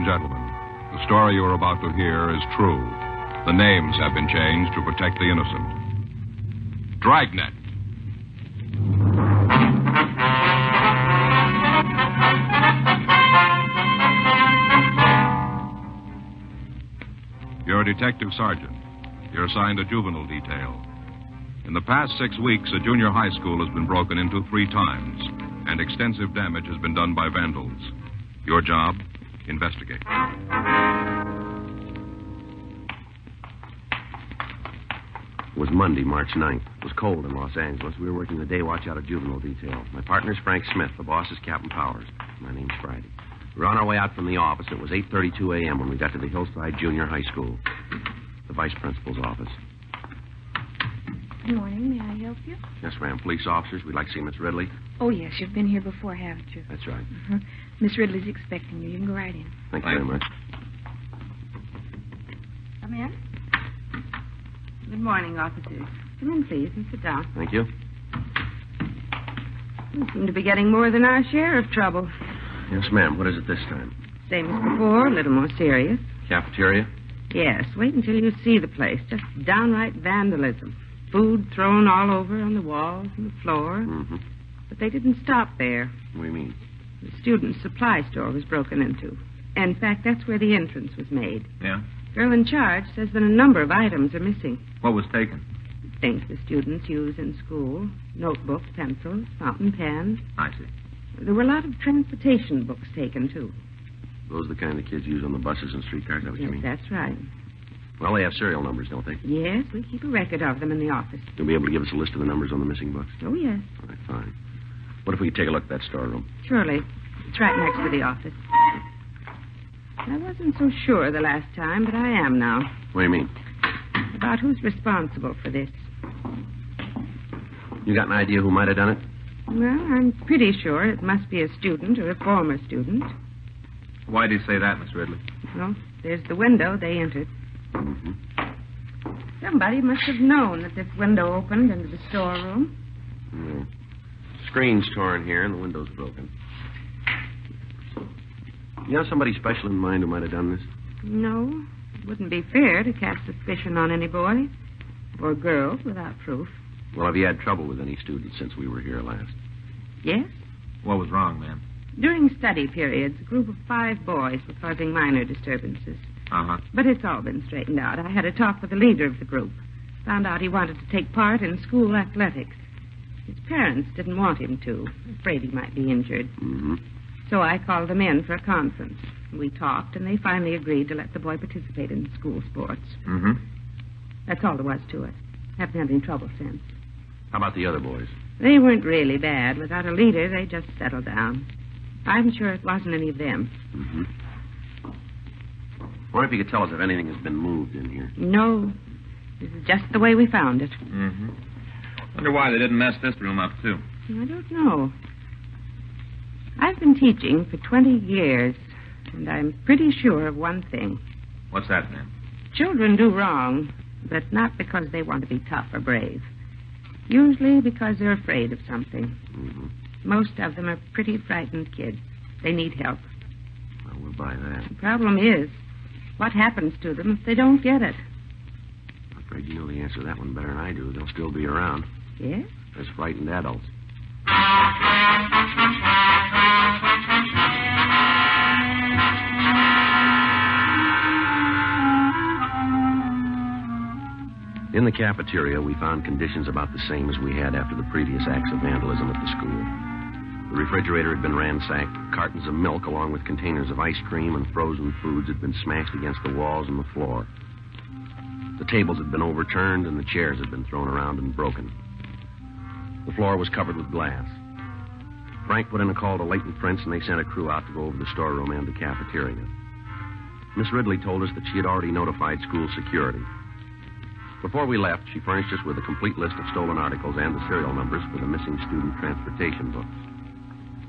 and gentlemen, the story you are about to hear is true. The names have been changed to protect the innocent. Dragnet. You're a detective sergeant. You're assigned a juvenile detail. In the past 6 weeks, a junior high school has been broken into 3 times, and extensive damage has been done by vandals. Your job? Investigate. It was Monday, March 9th. It was cold in Los Angeles. We were working the day watch out of juvenile detail. My partner's Frank Smith. The boss is Captain Powers. My name's Friday. We were on our way out from the office. It was 8:32 a.m. when we got to the Hillside Junior High School, the vice principal's office. Good morning. May I help you? Yes, ma'am. Police officers. We'd like to see Miss Ridley. Oh, yes. You've been here before, haven't you? That's right. Uh-huh. Miss Ridley's expecting you. You can go right in. Thank you very much. Come in. Good morning, officers. Come in, please, and sit down. Thank you. We seem to be getting more than our share of trouble. Yes, ma'am. What is it this time? Same as before, a little more serious. Cafeteria? Yes, wait until you see the place. Just downright vandalism. Food thrown all over on the walls and the floor. Mm-hmm. But they didn't stop there. What do you mean? The student's supply store was broken into. In fact, that's where the entrance was made. Yeah? Girl in charge says that a number of items are missing. What was taken? Things the students use in school. Notebooks, pencils, fountain pens. I see. There were a lot of transportation books taken, too. Those are the kind the kids use on the buses and streetcars, is that what you Yes, mean? that's right. Well, they have serial numbers, don't they? Yes, we keep a record of them in the office. You'll be able to give us a list of the numbers on the missing books? Oh, yes. All right, fine. What if we take a look at that storeroom? Surely. It's right next to the office. I wasn't so sure the last time, but I am now. What do you mean? About who's responsible for this. You got an idea who might have done it? Well, I'm pretty sure it must be a student or a former student. Why do you say that, Miss Ridley? Well, there's the window they entered. Mm-hmm. Somebody must have known that this window opened into the storeroom. Yeah. Screen's torn here and the window's broken. You have somebody special in mind who might have done this? No, it wouldn't be fair to cast suspicion on any boy or girl without proof. Well, have you had trouble with any students since we were here last? Yes? What was wrong, ma'am? During study periods, a group of 5 boys were causing minor disturbances. Uh-huh. But it's all been straightened out. I had a talk with the leader of the group. Found out he wanted to take part in school athletics. His parents didn't want him to, afraid he might be injured. Mm-hmm. So I called them in for a conference. We talked, and they finally agreed to let the boy participate in school sports. Mm-hmm. That's all there was to it. Haven't had any trouble since. How about the other boys? They weren't really bad. Without a leader, they just settled down. I'm sure it wasn't any of them. Mm-hmm. I wonder if you could tell us if anything has been moved in here. No. This is just the way we found it. Mm-hmm. Wonder why they didn't mess this room up, too. I don't know. I've been teaching for 20 years, and I'm pretty sure of one thing. What's that, ma'am? Children do wrong, but not because they want to be tough or brave. Usually because they're afraid of something. Mm-hmm. Most of them are pretty frightened kids. They need help. Well, we'll buy that. The problem is, what happens to them if they don't get it? I'm afraid you know the answer to that one better than I do. They'll still be around. Yes? As frightened adults. In the cafeteria, we found conditions about the same as we had after the previous acts of vandalism at the school. The refrigerator had been ransacked. Cartons of milk, along with containers of ice cream and frozen foods, had been smashed against the walls and the floor. The tables had been overturned, and the chairs had been thrown around and broken. The floor was covered with glass. Frank put in a call to Leighton Prince, and they sent a crew out to go over the storeroom and the cafeteria. Miss Ridley told us that she had already notified school security. Before we left, she furnished us with a complete list of stolen articles and the serial numbers for the missing student transportation books.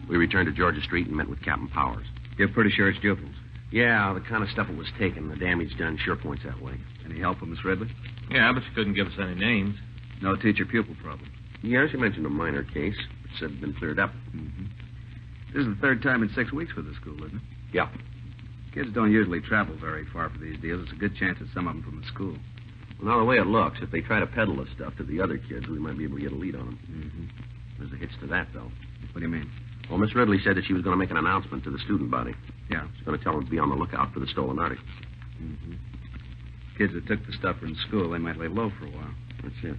We returned to Georgia Street and met with Captain Powers. You're pretty sure it's juveniles? Yeah, the kind of stuff that was taken. The damage done sure points that way. Any help from Miss Ridley? Yeah, but she couldn't give us any names. No teacher-pupil problem. Yeah, she mentioned a minor case, which said had been cleared up. Mm-hmm. This is the 3rd time in 6 weeks for the school, isn't it? Yeah. Kids don't usually travel very far for these deals. It's a good chance that some of them from the school. Well, now, the way it looks, if they try to peddle this stuff to the other kids, we might be able to get a lead on them. Mm-hmm. There's a hitch to that, though. What do you mean? Well, Miss Ridley said that she was going to make an announcement to the student body. Yeah. She's going to tell them to be on the lookout for the stolen articles. Mm-hmm. Kids that took the stuff from school, they might lay low for a while. That's it.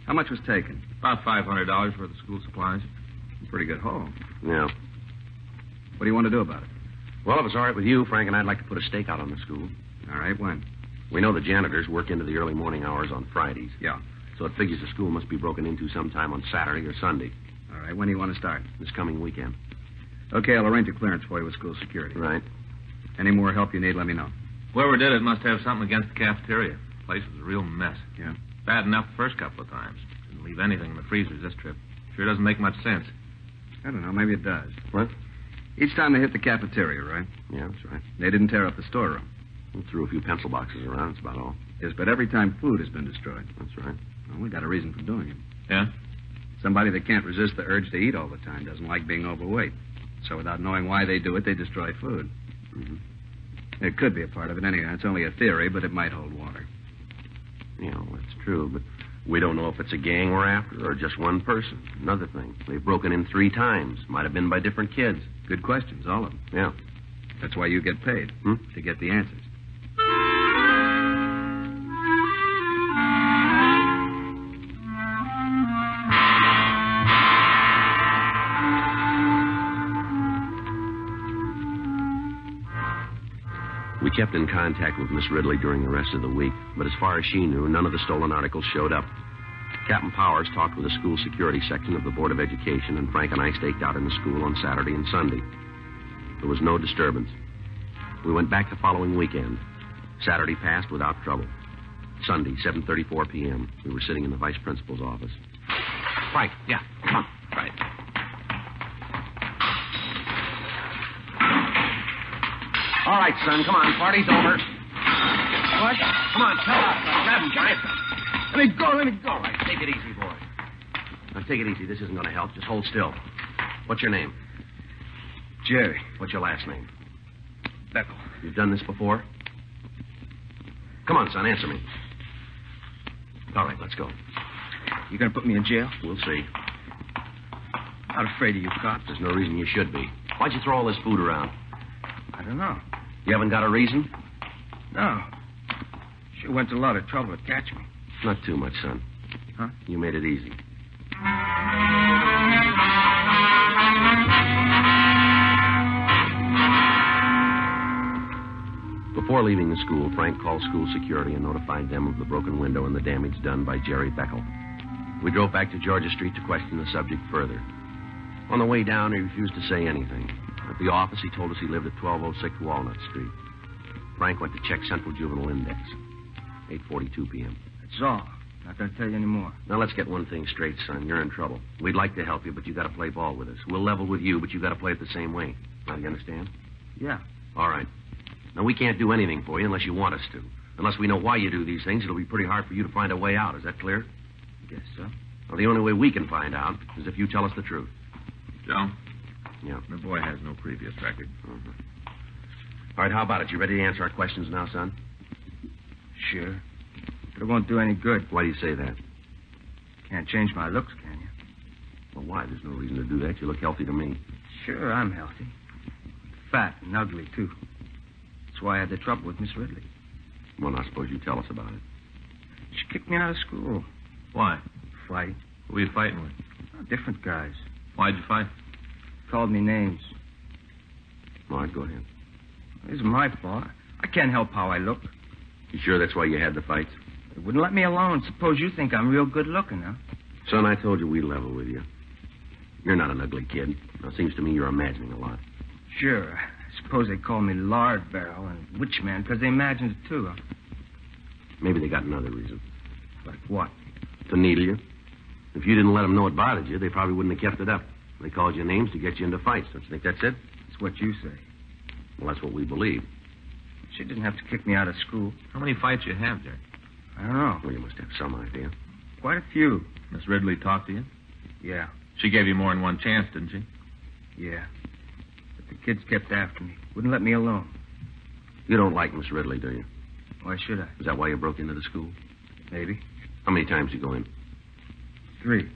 How much was taken? About $500 for the school supplies. A pretty good haul. Yeah. What do you want to do about it? Well, if it's all right with you, Frank and I'd like to put a stake out on the school. All right, when? We know the janitors work into the early morning hours on Fridays. Yeah. So it figures the school must be broken into sometime on Saturday or Sunday. All right, when do you want to start? This coming weekend. Okay, I'll arrange a clearance for you with school security. Right. Any more help you need, let me know. Whoever did it must have something against the cafeteria. The place was a real mess. Yeah? Bad enough the first couple of times. Didn't leave anything in the freezers this trip. Sure doesn't make much sense. I don't know, maybe it does. What? Each time they hit the cafeteria, right? Yeah, that's right. They didn't tear up the storeroom. We threw a few pencil boxes around, that's about all. Yes, but every time food has been destroyed. That's right. Well, we got a reason for doing it. Yeah? Somebody that can't resist the urge to eat all the time doesn't like being overweight. So without knowing why they do it, they destroy food. Mm-hmm. It could be a part of it anyway. It's only a theory, but it might hold water. Yeah, well, that's true, but we don't know if it's a gang we're after or just one person. Another thing, they've broken in 3 times. Might have been by different kids. Good questions, all of them. Yeah. That's why you get paid, to get the answers. We kept in contact with Miss Ridley during the rest of the week, but as far as she knew, none of the stolen articles showed up. Captain Powers talked with the school security section of the Board of Education, and Frank and I staked out in the school on Saturday and Sunday. There was no disturbance. We went back the following weekend. Saturday passed without trouble. Sunday, 7:34 p.m., we were sitting in the vice principal's office. Frank, yeah, come on. Right. All right, son, come on. Party's over. What? Come on, tell us. Grab him, Frank. Let me go. All right, take it easy, boy. Now, take it easy. This isn't going to help. Just hold still. What's your name? Jerry. What's your last name? Beckel. You've done this before? Come on, son, answer me. All right, let's go. You gonna put me in jail? We'll see. Not afraid of you cops. There's no reason you should be. Why'd you throw all this food around? I don't know. You haven't got a reason? No. Sure went to a lot of trouble to catch me. Not too much, son. Huh? You made it easy. Before leaving the school, Frank called school security and notified them of the broken window and the damage done by Jerry Beckel. We drove back to Georgia Street to question the subject further. On the way down, he refused to say anything. At the office, he told us he lived at 1206 Walnut Street. Frank went to check Central Juvenile Index. 8:42 p.m. That's all. Not gonna tell you any more. Now, let's get one thing straight, son. You're in trouble. We'd like to help you, but you got to play ball with us. We'll level with you, but you got to play it the same way. Now, do you understand? Yeah. All right. Now, we can't do anything for you unless you want us to. Unless we know why you do these things, it'll be pretty hard for you to find a way out. Is that clear? Guess so. Well, the only way we can find out is if you tell us the truth. Joe? Yeah. The boy has no previous record. Mm-hmm. All right, how about it? You ready to answer our questions now, son? Sure. But it won't do any good. Why do you say that? Can't change my looks, can you? Well, why? There's no reason to do that. You look healthy to me. Sure, I'm healthy. Fat and ugly, too. That's why I had the trouble with Miss Ridley. Well, I suppose you tell us about it. She kicked me out of school. Why? Fight. Who were you fighting with? Oh, different guys. Why'd you fight? Called me names. All right, go ahead. It isn't my fault. I can't help how I look. You sure that's why you had the fights? They wouldn't let me alone. Suppose you think I'm real good looking, huh? Son, I told you we'd level with you. You're not an ugly kid. Now, it seems to me you're imagining a lot. Sure. I suppose they call me Lard Barrel and Witch Man because they imagined it, too, huh? Maybe they got another reason. Like what? To needle you. If you didn't let them know it bothered you, they probably wouldn't have kept it up. They called you names to get you into fights. Don't you think that's it? That's what you say. Well, that's what we believe. She didn't have to kick me out of school. How many fights you have, Jerry? I don't know. Well, you must have some idea. Quite a few. Miss Ridley talked to you? Yeah. She gave you more than one chance, didn't she? Yeah. But the kids kept after me. Wouldn't let me alone. You don't like Miss Ridley, do you? Why should I? Is that why you broke into the school? Maybe. How many times did you go in? 3.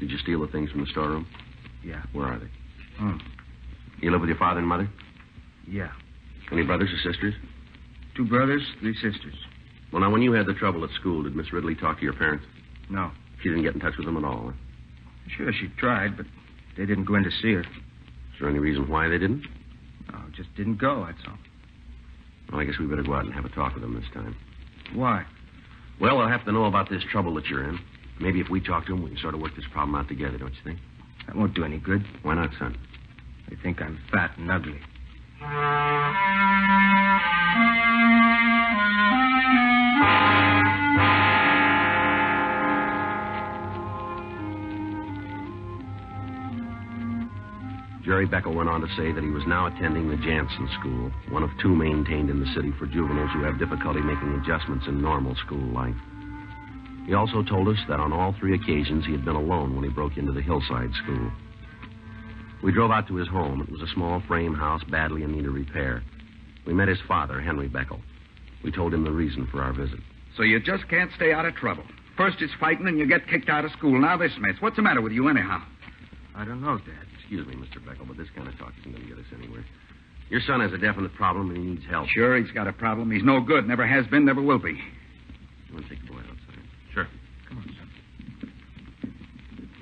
Did you steal the things from the storeroom? Yeah. Where are they? Oh. You live with your father and mother? Yeah. Any brothers or sisters? 2 brothers, 3 sisters. Well, now, when you had the trouble at school, did Miss Ridley talk to your parents? No. She didn't get in touch with them at all, huh? Sure, she tried, but they didn't go in to see her. Is there any reason why they didn't? No, just didn't go, that's all. Well, I guess we better go out and have a talk with them this time. Why? Well, they'll have to know about this trouble that you're in. Maybe if we talk to them, we can sort of work this problem out together, don't you think? That won't do any good. Why not, son? They think I'm fat and ugly. Jerry Beckel went on to say that he was now attending the Jansen School, one of 2 maintained in the city for juveniles who have difficulty making adjustments in normal school life. He also told us that on all 3 occasions he had been alone when he broke into the Hillside School. We drove out to his home. It was a small frame house badly in need of repair. We met his father, Henry Beckel. We told him the reason for our visit. So you just can't stay out of trouble. First it's fighting and you get kicked out of school. Now this mess. What's the matter with you anyhow? I don't know, Dad. Excuse me, Mr. Beckel, but this kind of talk isn't going to get us anywhere. Your son has a definite problem and he needs help. Sure, he's got a problem. He's no good. Never has been, never will be. You want to take the boy outside? Sure. Come on, son.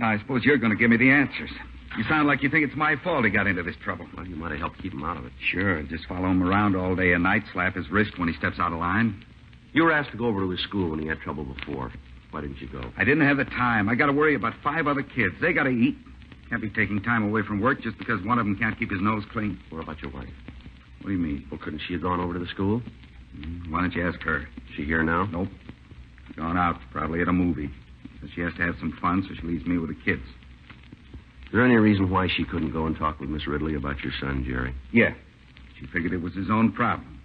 Now, I suppose you're going to give me the answers. You sound like you think it's my fault he got into this trouble. Well, you might have helped keep him out of it. Sure, just follow him around all day and night, slap his wrist when he steps out of line. You were asked to go over to his school when he had trouble before. Why didn't you go? I didn't have the time. I got to worry about 5 other kids. They got to eat. Can't be taking time away from work just because one of them can't keep his nose clean. What about your wife? What do you mean? Well, couldn't she have gone over to the school? Why don't you ask her? Is she here now? Nope. Gone out, probably at a movie. Says she has to have some fun, so she leaves me with the kids. Is there any reason why she couldn't go and talk with Miss Ridley about your son, Jerry? Yeah. She figured it was his own problem.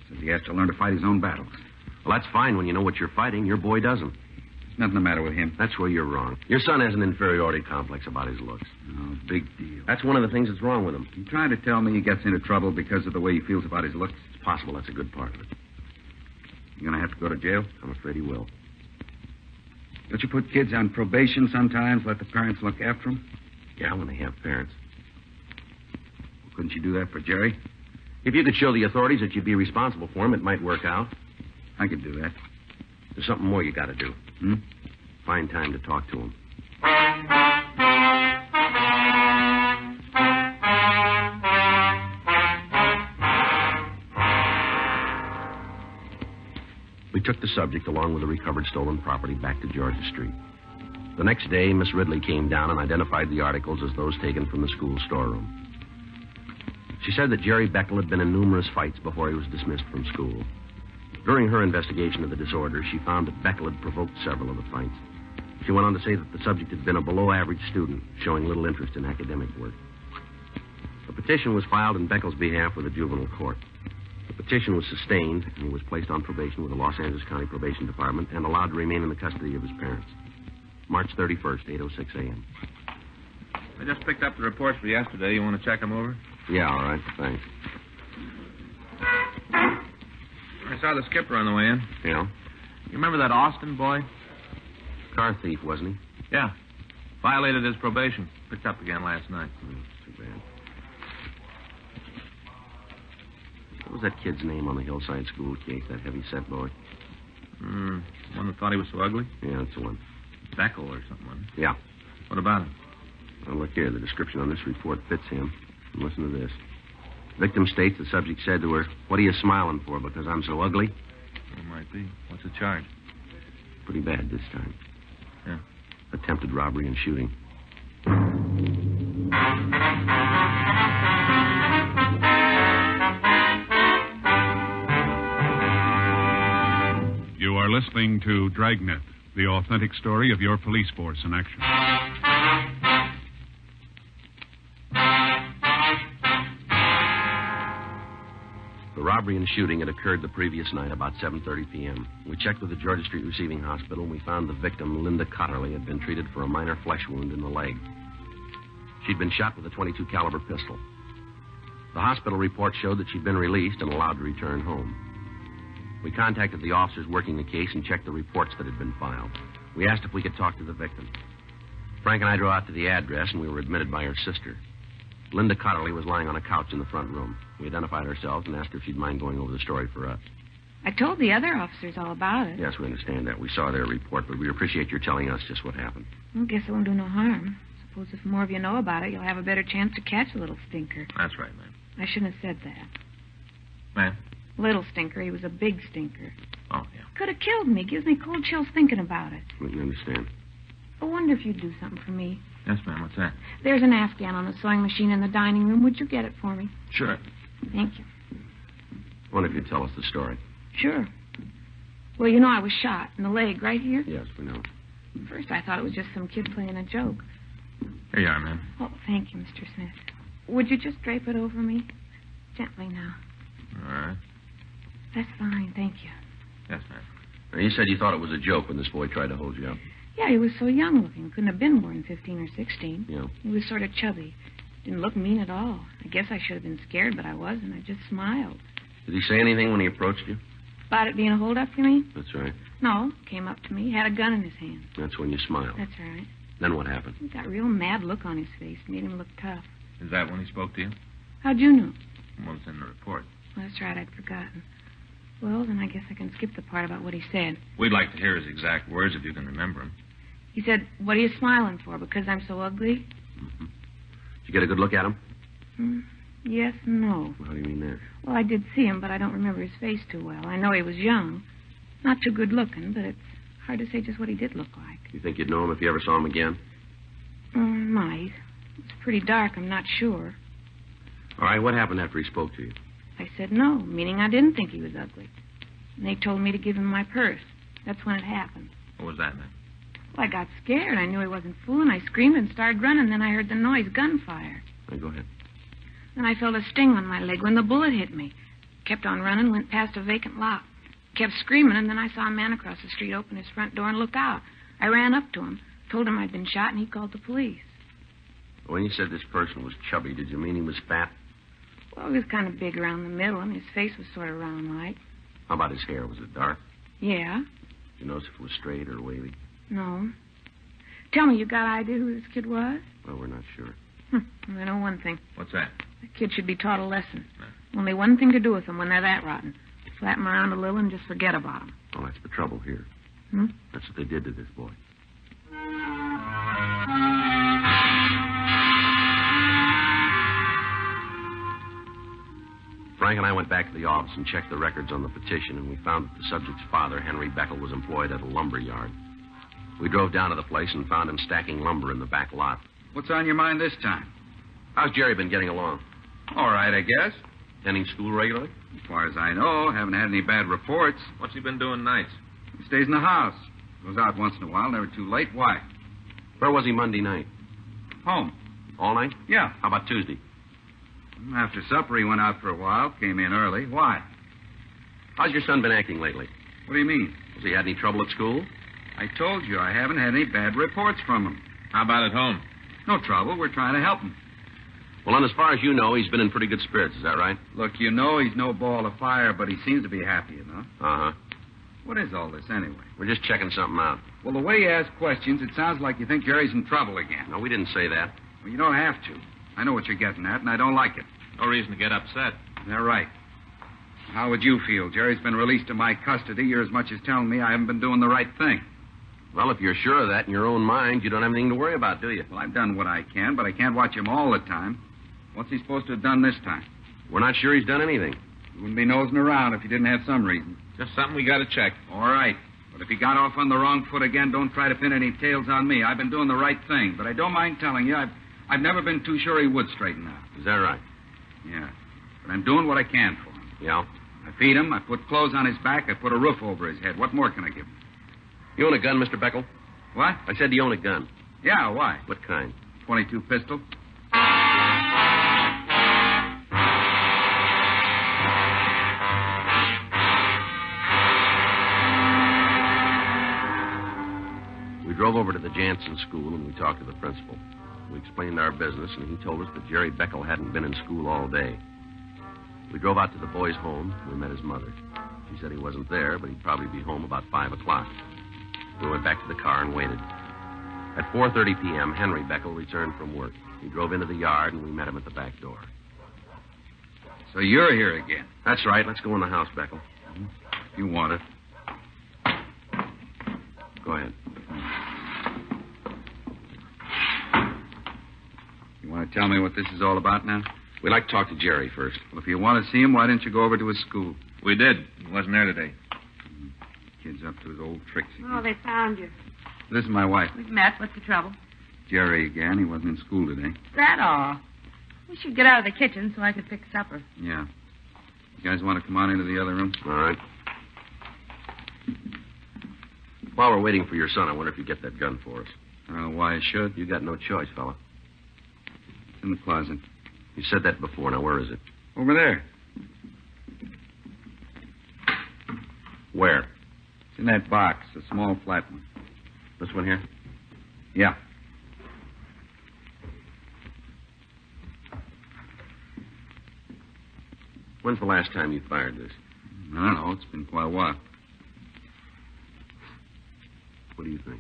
Says he has to learn to fight his own battles. Well, that's fine when you know what you're fighting. Your boy doesn't. There's nothing the matter with him. That's where you're wrong. Your son has an inferiority complex about his looks. Oh, big deal. That's one of the things that's wrong with him. You trying to tell me he gets into trouble because of the way he feels about his looks? It's possible that's a good part of it. You gonna have to go to jail? I'm afraid he will. Don't you put kids on probation sometimes, let the parents look after them? Yeah, when they have parents. Well, couldn't you do that for Jerry? If you could show the authorities that you'd be responsible for him, it might work out. I could do that. There's something more you got to do. Find time to talk to him. We took the subject, along with the recovered stolen property, back to Georgia Street. The next day, Miss Ridley came down and identified the articles as those taken from the school storeroom. She said that Jerry Beckel had been in numerous fights before he was dismissed from school. During her investigation of the disorder, she found that Beckel had provoked several of the fights. She went on to say that the subject had been a below-average student, showing little interest in academic work. A petition was filed in Beckel's behalf with the juvenile court. The petition was sustained, and he was placed on probation with the Los Angeles County Probation Department and allowed to remain in the custody of his parents. March 31st, 8:06 a.m. I just picked up the reports for yesterday. You want to check them over? Yeah, all right. Thanks. I saw the skipper on the way in. Yeah? You remember that Austin boy? Car thief, wasn't he? Yeah. Violated his probation. Picked up again last night. Too bad. What was that kid's name on the Hillside School case, that heavy-set boy? One that thought he was so ugly? Yeah, that's the one. Beckel or something, wasn't it? Yeah. What about him? Well, look here. The description on this report fits him. And listen to this. Victim states the subject said to her, "What are you smiling for, because I'm so ugly?" It might be. What's the charge? Pretty bad this time. Yeah. Attempted robbery and shooting. You are listening to Dragnet, the authentic story of your police force in action. The robbery and shooting had occurred the previous night about 7:30 p.m. We checked with the Georgia Street Receiving Hospital, and we found the victim, Linda Cotterly, had been treated for a minor flesh wound in the leg. She'd been shot with a .22 caliber pistol. The hospital report showed that she'd been released and allowed to return home. We contacted the officers working the case and checked the reports that had been filed. We asked if we could talk to the victim. Frank and I drove out to the address, and we were admitted by her sister. Linda Cotterly was lying on a couch in the front room. We identified ourselves and asked her if she'd mind going over the story for us. I told the other officers all about it. Yes, we understand that. We saw their report, but we appreciate your telling us just what happened. I guess it won't do no harm. Suppose if more of you know about it, you'll have a better chance to catch a little stinker. That's right, ma'am. I shouldn't have said that. Ma'am? Little stinker. He was a big stinker. Oh, yeah. Could have killed me. Gives me cold chills thinking about it. We can understand. I wonder if you'd do something for me. Yes, ma'am. What's that? There's an Afghan on the sewing machine in the dining room. Would you get it for me? Sure. Thank you. I wonder if you'd tell us the story. Sure. Well, you know I was shot in the leg right here. Yes, we know. First, I thought it was just some kid playing a joke. Here you are, ma'am. Oh, thank you, Mr. Smith. Would you just drape it over me? Gently now. All right. That's fine, thank you. Yes, ma'am. Now, you said you thought it was a joke when this boy tried to hold you up. Yeah, he was so young looking. Couldn't have been more than 15 or 16. Yeah. He was sort of chubby. Didn't look mean at all. I guess I should have been scared, but I wasn't. I just smiled. Did he say anything when he approached you? About it being a holdup, you mean? That's right. No. Came up to me, had a gun in his hand. That's when you smiled. That's right. Then what happened? He got a real mad look on his face. Made him look tough. Is that when he spoke to you? How'd you know? Well, it's in the report. Well, that's right. I'd forgotten. Well, then I guess I can skip the part about what he said. We'd like to hear his exact words if you can remember them. He said, "What are you smiling for? Because I'm so ugly?" Mm-hmm. Did you get a good look at him? Yes, no. How do you mean that? Well, I did see him, but I don't remember his face too well. I know he was young. Not too good looking, but it's hard to say just what he did look like. You think you'd know him if you ever saw him again? Might. It's pretty dark. I'm not sure. All right, what happened after he spoke to you? I said no, meaning I didn't think he was ugly. And they told me to give him my purse. That's when it happened. What was that, ma'am? Well, I got scared. I knew he wasn't fooling. I screamed and started running. Then I heard the noise, gunfire. Now, go ahead. Then I felt a sting on my leg when the bullet hit me. Kept on running, went past a vacant lot. Kept screaming, and then I saw a man across the street open his front door and look out. I ran up to him, told him I'd been shot, and he called the police. When you said this person was chubby, did you mean he was fat? Well, he was kind of big around the middle, and his face was sort of round-like. How about his hair? Was it dark? Yeah. Did you notice if it was straight or wavy? No. Tell me, you got an idea who this kid was? Well, we're not sure. I know one thing. What's that? The kid should be taught a lesson. Only one thing to do with them when they're that rotten. Slap them around a little and just forget about them. Well, that's the trouble here. That's what they did to this boy. Frank and I went back to the office and checked the records on the petition, and we found that the subject's father, Henry Beckel, was employed at a lumber yard. We drove down to the place and found him stacking lumber in the back lot. What's on your mind this time? How's Jerry been getting along? All right, I guess. Attending school regularly? As far as I know, haven't had any bad reports. What's he been doing nights? He stays in the house. Goes out once in a while, never too late. Why? Where was he Monday night? Home. All night? Yeah. How about Tuesday? After supper, he went out for a while, came in early. Why? How's your son been acting lately? What do you mean? Has he had any trouble at school? I told you I haven't had any bad reports from him. How about at home? No trouble. We're trying to help him. Well, and as far as you know, he's been in pretty good spirits. Is that right? Look, you know he's no ball of fire, but he seems to be happy, you know. Uh-huh. What is all this, anyway? We're just checking something out. Well, the way you ask questions, it sounds like you think Jerry's in trouble again. No, we didn't say that. Well, you don't have to. I know what you're getting at, and I don't like it. No reason to get upset. They're right. How would you feel? Jerry's been released to my custody. You're as much as telling me I haven't been doing the right thing. Well, if you're sure of that in your own mind, you don't have anything to worry about, do you? Well, I've done what I can, but I can't watch him all the time. What's he supposed to have done this time? We're not sure he's done anything. He wouldn't be nosing around if he didn't have some reason. Just something we got to check. All right. But if he got off on the wrong foot again, don't try to pin any tails on me. I've been doing the right thing. But I don't mind telling you, I've never been too sure he would straighten out. Is that right? Yeah. But I'm doing what I can for him. Yeah? I feed him. I put clothes on his back. I put a roof over his head. What more can I give him? You own a gun, Mr. Beckel? What? I said, do you own a gun? Yeah, why? What kind? .22 pistol. We drove over to the Jansen school and we talked to the principal. We explained our business, and he told us that Jerry Beckel hadn't been in school all day. We drove out to the boy's home. We met his mother. She said he wasn't there, but he'd probably be home about 5 o'clock. We went back to the car and waited. At 4:30 p.m., Henry Beckel returned from work. He drove into the yard, and we met him at the back door. So you're here again. That's right. Let's go in the house, Beckel. If you want it. Go ahead. You want to tell me what this is all about now? We'd like to talk to Jerry first. Well, if you want to see him, why didn't you go over to his school? We did. He wasn't there today. Kid's up to his old tricks again. Oh, they found you. This is my wife. We've met. What's the trouble? Jerry again. He wasn't in school today. Is that all? We should get out of the kitchen so I could fix supper. Yeah. You guys want to come on into the other room? All right. While we're waiting for your son, I wonder if you get that gun for us. I don't know why I should. You got no choice, fella. It's in the closet. You said that before. Now, where is it? Over there. Where? It's in that box, a small flat one. This one here? Yeah. When's the last time you fired this? I don't know. It's been quite a while. What do you think?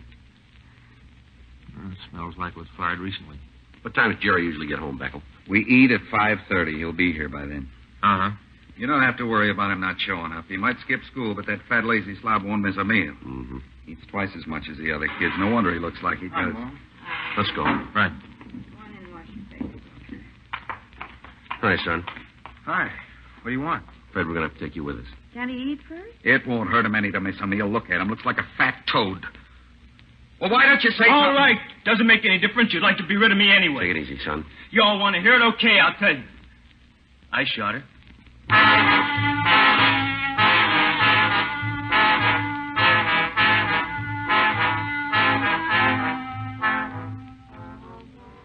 It smells like it was fired recently. What time does Jerry usually get home, Beckel? We eat at 5:30. He'll be here by then. Uh-huh. You don't have to worry about him not showing up. He might skip school, but that fat, lazy slob won't miss a meal. Mm-hmm. Eats twice as much as the other kids. No wonder he looks like he does. Let's go. Right. Hi, son. Hi. What do you want? Fred, we're going to have to take you with us. Can he eat first? It won't hurt him any to miss a meal. Look at him. Looks like a fat toad. Well, why don't you say All something? right. Doesn't make any difference. You'd like to be rid of me anyway. Take it easy, son. You all want to hear it? Okay, I'll tell you. I shot her.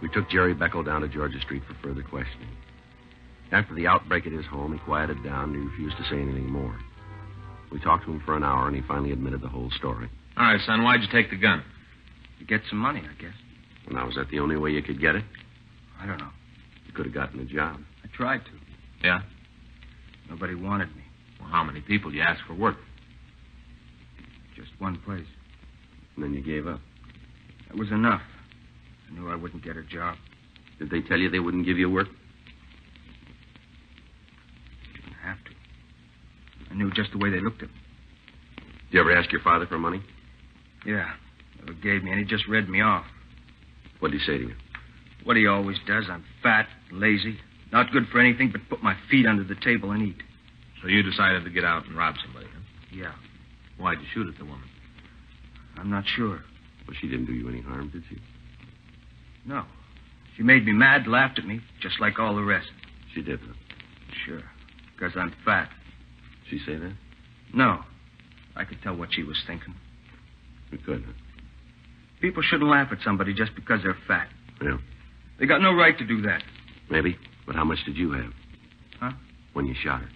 We took Jerry Beckel down to Georgia Street for further questioning. After the outbreak at his home, he quieted down and he refused to say anything more. We talked to him for an hour, and he finally admitted the whole story. All right, son, why'd you take the gun? To get some money, I guess. Well, now, was that the only way you could get it? I don't know. You could have gotten a job. I tried to. Yeah? Nobody wanted me. Well, how many people you asked for work? Just one place. And then you gave up. That was enough. I knew I wouldn't get a job. Did they tell you they wouldn't give you work? Didn't have to. I knew just the way they looked at me. Did you ever ask your father for money? Yeah. Never gave me, and he just read me off. What did he say to you? What he always does. I'm fat, lazy, not good for anything but put my feet under the table and eat. So you decided to get out and rob somebody, huh? Yeah. Why'd you shoot at the woman? I'm not sure. Well, she didn't do you any harm, did she? No. She made me mad, laughed at me, just like all the rest. She did, huh? Sure. Because I'm fat. Did she say that? No. I could tell what she was thinking. You could, huh? People shouldn't laugh at somebody just because they're fat. Yeah. They got no right to do that. Maybe. But how much did you have? Huh? When you shot her?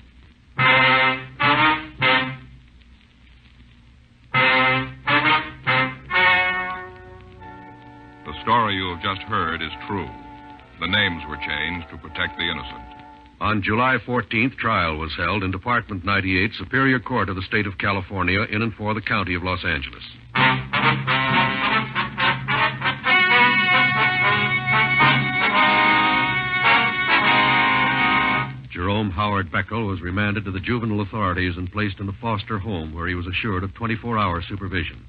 The story you have just heard is true. The names were changed to protect the innocent. On July 14th, trial was held in Department 98, Superior Court of the State of California, in and for the County of Los Angeles. Jerome Howard Beckel was remanded to the juvenile authorities and placed in a foster home where he was assured of 24-hour supervision.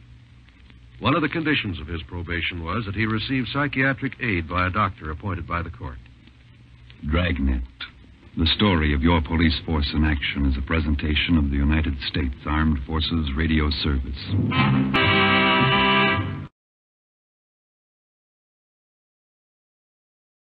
One of the conditions of his probation was that he receive psychiatric aid by a doctor appointed by the court. Dragnet, the story of your police force in action, is a presentation of the United States Armed Forces Radio Service.